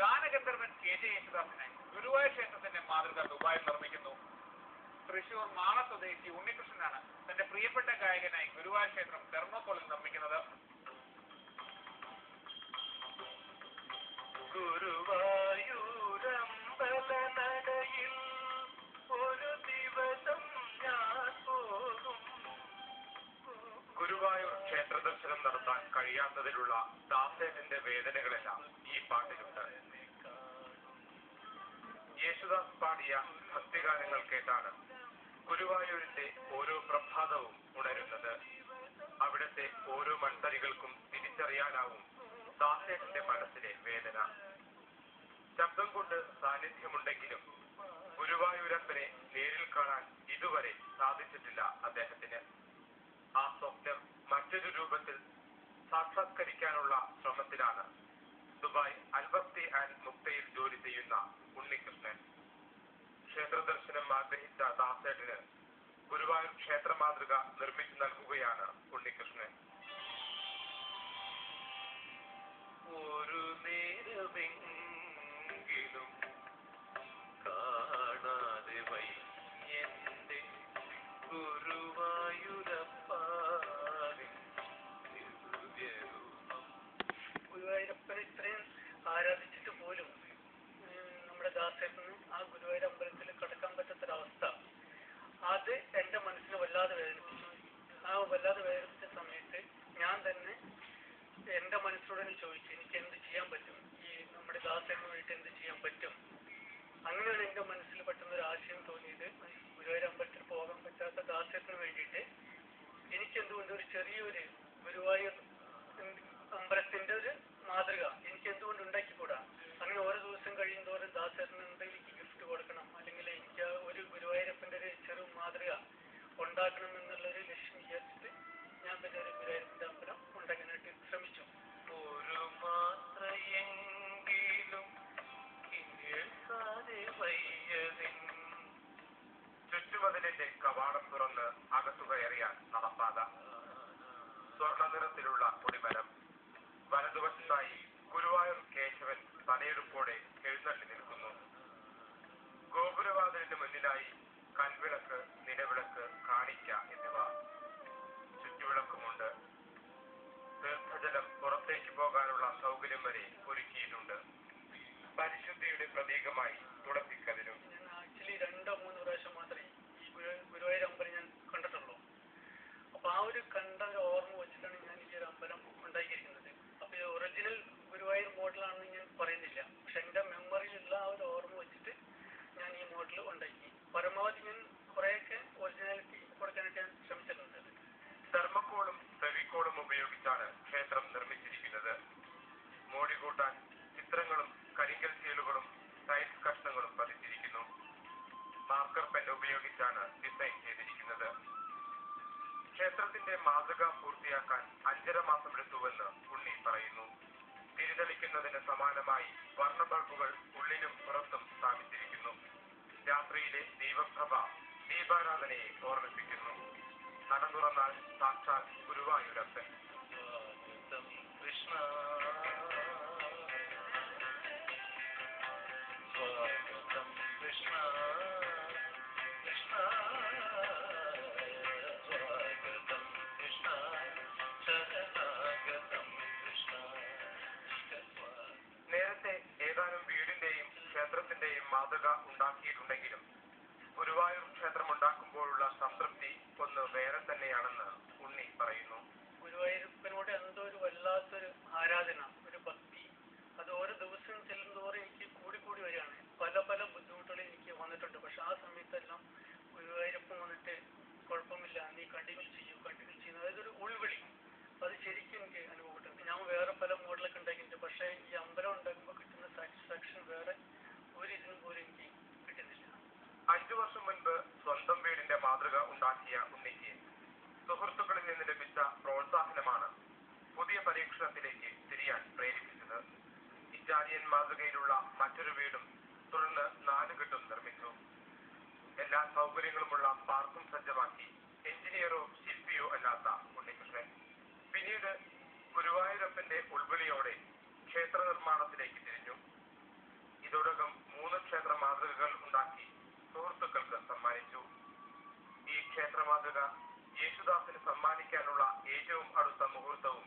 ഗാനഗന്ധർവൻ KJ യേശുദാസിനായി Guruvayur ക്ഷേത്രത്തിന്റെ മാതൃക ദുബായിൽ നിർമ്മിക്കുന്നു. തൃശൂർ മാള സ്വദേശി ഉണ്ണികൃഷ്ണനാണ് തന്റെ പ്രിയപ്പെട്ട ഗായകനായി ഗുരുവായൂർ ക്ഷേത്രം തെർമോക്കോളിൽ നിർമ്മിക്കുന്നത്. ഗുരുവായൂരമ്പലനടയിൽ ഒരു ദിവസം ഞാൻ പോകും. ഗുരുവായൂർ ക്ഷേത്ര ദർശനം നടത്താൻ കഴിയാത്തതിലുള്ള ദാസേട്ടന്റെ വേദനകളെല്ലാം ഈ പാട്ടിലുണ്ട്. യേശുദാസ് പാടിയ ഭക്തിഗാനങ്ങൾ കേട്ടാണ് ഗുരുവായൂരിന്റെ ഓരോ പ്രഭാതവും ഉണരുന്നത്. അവിടുത്തെ ഓരോ മൺതരികൾക്കും തിരിച്ചറിയാനാവും ദാസേട്ടന്റെ മനസ്സിലെ വേദന. ശബ്ദം കൊണ്ട് സാന്നിധ്യമുണ്ടെങ്കിലും ഗുരുവായൂരപ്പനെ നേരിൽ കാണാൻ ഇതുവരെ സാധിച്ചിട്ടില്ല അദ്ദേഹത്തിന്. ആ സ്വപ്നം മറ്റൊരു രൂപത്തിൽ സാക്ഷാത്കരിക്കാനുള്ള ശ്രമത്തിലാണ് ദുബായ് അൽബർത്തി ആൻഡ് മുക്തയിൽ ജോലി ചെയ്യുന്ന ഉണ്ണികൃഷ്ണൻ. ക്ഷേത്ര ദർശനം ആഗ്രഹിച്ച ദാസേട്ടന് ഗുരുവായൂർ ക്ഷേത്ര മാതൃക നിർമ്മിച്ചു നൽകുകയാണ് ഉണ്ണികൃഷ്ണൻ. ഒരു നേരമെങ്കിലും കാണാതെ വയ്യന്റെ ഗുരുവായൂരപ്പാവിൻ ദിവ്യരൂപം. ഗുരുവായൂരപ്പനെ ഇത്രയും ആരാധിച്ചിട്ട് പോലും നമ്മുടെ ദാസേട്ടന് ആ ഗുരുവായൂർ അമ്പലത്തിൽ കടക്കാൻ പറ്റാത്തൊരവസ്ഥ, അത് എന്റെ മനസ്സിനെ വല്ലാതെ വേദനിപ്പിച്ചു. ആ വല്ലാതെ വേദനിപ്പിച്ച സമയത്ത് ഞാൻ തന്നെ എന്റെ മനസ്സിലൂടെ ചോദിച്ചു, എനിക്ക് എന്ത് ചെയ്യാൻ പറ്റും, ഈ നമ്മുടെ ദാസേട്ടന് വേണ്ടിയിട്ട് എന്ത് ചെയ്യാൻ പറ്റും. അങ്ങനെയാണ് എന്റെ മനസ്സിൽ പെട്ടെന്ന് ഒരു ആശയം തോന്നിയത്. ഗുരുവായൂർ അമ്പലത്തിൽ പോകാൻ പറ്റാത്ത ദാസേട്ടന് വേണ്ടിയിട്ട് എനിക്ക് എന്തുകൊണ്ട് ഒരു ചെറിയൊരു ഗുരുവായൂർ അമ്പലത്തിന്റെ ഒരു മാതൃക എനിക്ക് എന്തുകൊണ്ട് ഉണ്ടാക്കിക്കൂടാ. അങ്ങനെ ഓരോ ദിവസം കഴിയുന്തോറും ദാസേട്ടന് എന്തെങ്കിലും ഗിഫ്റ്റ് കൊടുക്കണം, അല്ലെങ്കിൽ എനിക്ക് ഒരു ഗുരുവായൂരപ്പന്റെ ഒരു ചെറു മാതൃക ഉണ്ടാക്കണം എന്നുള്ളൊരു ലക്ഷ്യം വിചാരിച്ചിട്ട് ഞാൻ പിന്നെ ഒരു ഗുരുവായൂരപ്പന്റെ അമ്പലം ഉണ്ടാക്കാനായിട്ട് ശ്രമിച്ചു. ഒരു മാത്രയെങ്കിലും ചുറ്റുമതിലിന്റെ കവാടം തുറന്ന് അകത്തു കയറിയാൽ നടപ്പാത. സ്വർണ്ണ നിറത്തിലുള്ള കൊടിമരം. വലതുവശത്തായി ഗുരുവായൂർ കേശവൻ തലയെടുപ്പോടെ എഴുന്നള്ളി നിൽക്കുന്നു. ഗോപുരവാതിലിന് മുന്നിലായി കൽവിളക്ക്, നിലവിളക്ക്, കാണിക്ക എന്നിവ. ചുറ്റുവിളക്കുമുണ്ട്. തീർത്ഥജലം പുറത്തേക്ക് പോകാനുള്ള സൗകര്യം വരെ ഒരുക്കിയിട്ടുണ്ട്. പരിശുദ്ധിയുടെ പ്രതീകമായി തുളസിക്കതിരും. ഞാൻ ആക്ച്വലി 2-3 പ്രാവശ്യം മാത്രമേ ഈ ഗുരുവായൂർ അമ്പലം ഞാൻ കണ്ടിട്ടുള്ളൂ. അപ്പൊ ആ ഒരു കണ്ട ഒരു ഓർമ്മ വെച്ചിട്ടാണ് ഞാൻ ഈ ഒരു അമ്പലം ഉണ്ടാക്കിയിരിക്കുന്നത്. അപ്പൊ ഈ ഒറിജിനൽ ഗുരുവായൂർ മോഡലാണെന്ന് ഞാൻ പറയുന്നില്ല, പക്ഷെ എന്റെ മെമ്മറിയിലുള്ള ആ ഒരു ഓർമ്മ വെച്ചിട്ട് ഞാൻ ഈ മോഡൽ ഉണ്ടാക്കി. പരമാവധി ഞാൻ കുറെയൊക്കെ ഒറിജിനാലിറ്റി കൊടുക്കാനായിട്ട് ഞാൻ ശ്രമിച്ചിട്ടുണ്ട്. തെർമക്കോളും ഫെവിക്കോളും ഉപയോഗിച്ചാണ് ക്ഷേത്രം നിർമ്മിച്ചിരിക്കുന്നത്. മോടി കൂട്ടാൻ ചിത്രങ്ങളും കരിങ്കൽ ചീലുകളും ടൈൽസ് കഷ്ണങ്ങളും പതിച്ചിരിക്കുന്നു. മാർക്കർ പെൻ ഉപയോഗിച്ചാണ് ഡിസൈൻ ചെയ്തിരിക്കുന്നത്. ക്ഷേത്രത്തിന്റെ മാതൃക പൂർത്തിയാക്കാൻ 5.5 മാസം എടുത്തുവെന്ന് ഉണ്ണി പറയുന്നു. തിരിതെളിക്കുന്നതിന് സമാനമായി വർണ്ണ ബൾബുകൾ ഉള്ളിലും പുറത്തും സ്ഥാപിച്ചിരിക്കുന്നു. രാത്രിയിലെ ദീപപ്രഭ ദീപാരാധനയെ ഓർമ്മിപ്പിക്കുന്നു. നട തുറന്നാൽ സാക്ഷാൽ ഗുരുവായൂരപ്പൻ. കൃഷ്ണ കൃഷ്ണ കൃഷ്ണ സ്വാഗതം കൃഷ്ണ ശരണാഗതം കൃഷ്ണ. നേരത്തെ ഏതാനും വീടിന്റെയും ക്ഷേത്രത്തിന്റെയും മാതൃക ഉണ്ടാക്കിയിട്ടുണ്ടെങ്കിലും ഗുരുവായൂർ ക്ഷേത്രം ഉണ്ടാക്കുമ്പോഴുള്ള സംതൃപ്തി ഒന്ന് വേറെ തന്നെയാണെന്ന് ഉണ്ണി പറയുന്നു. ഗുരുവായൂരപ്പനോട് എന്തോ ഒരു വല്ലാത്തൊരു ആരാധന, ഒരു ഭക്തി, അത് ഓരോ ദിവസം ചെല്ലുന്തോറും എനിക്ക് കൂടി വരികയാണ്. പല ബുദ്ധിമുട്ടുകൾ എനിക്ക് വന്നിട്ടുണ്ട്. പക്ഷെ ആ സമയത്തെല്ലാം ഗുരുവായൂരപ്പൻ വന്നിട്ട് കുഴപ്പമില്ല, നീ കണ്ടിന്യൂ ചെയ്യൂ. അതായത് ഒരു ഉൾവിളി, അത് ശരിക്കും എനിക്ക് അനുഭവപ്പെട്ടിട്ടുണ്ട്. ഞാൻ വേറെ പല മോഡലൊക്കെ ഉണ്ടാക്കിയിട്ടുണ്ട്, പക്ഷെ ഈ അമ്പലം ഉണ്ടാക്കുമ്പോൾ കിട്ടുന്ന സാറ്റിസ്ഫാക്ഷൻ വേറെ ഒരു ഇതിനും പോലും എനിക്ക് കിട്ടുന്നില്ല. 5 വർഷം മുൻപ് സ്വന്തം വീടിന്റെ മാതൃക ഉണ്ടാക്കിയ ഉണ്ണിക്ക് സുഹൃത്തുക്കളിൽ നിന്ന് ലഭിച്ച പ്രോത്സാഹനമാണ് പുതിയ പരീക്ഷണത്തിലേക്ക് തിരിയാൻ പ്രേരിപ്പിച്ചത്. ഇറ്റാലിയൻ മാതൃകയിലുള്ള മറ്റൊരു വീടും തുടർന്ന് 4 കെട്ടും നിർമ്മിച്ചു. എല്ലാ സൗകര്യങ്ങളുമുള്ള പാർക്കും സജ്ജമാക്കി എഞ്ചിനീയറോ ശില്പിയോ അല്ലാത്ത ഉണ്ണികൃഷ്ണൻ പിന്നീട് ഗുരുവായൂരപ്പന്റെ ഉൾവിളിയോടെ ക്ഷേത്ര നിർമ്മാണത്തിലേക്ക് തിരിഞ്ഞു. ഇതോടകം 3 ക്ഷേത്ര മാതൃകകൾ ഉണ്ടാക്കി സുഹൃത്തുക്കൾക്ക് സമ്മാനിച്ചു. ഈ ക്ഷേത്ര മാതൃക യേശുദാസിന് സമ്മാനിക്കാനുള്ള ഏറ്റവും അടുത്ത മുഹൂർത്തവും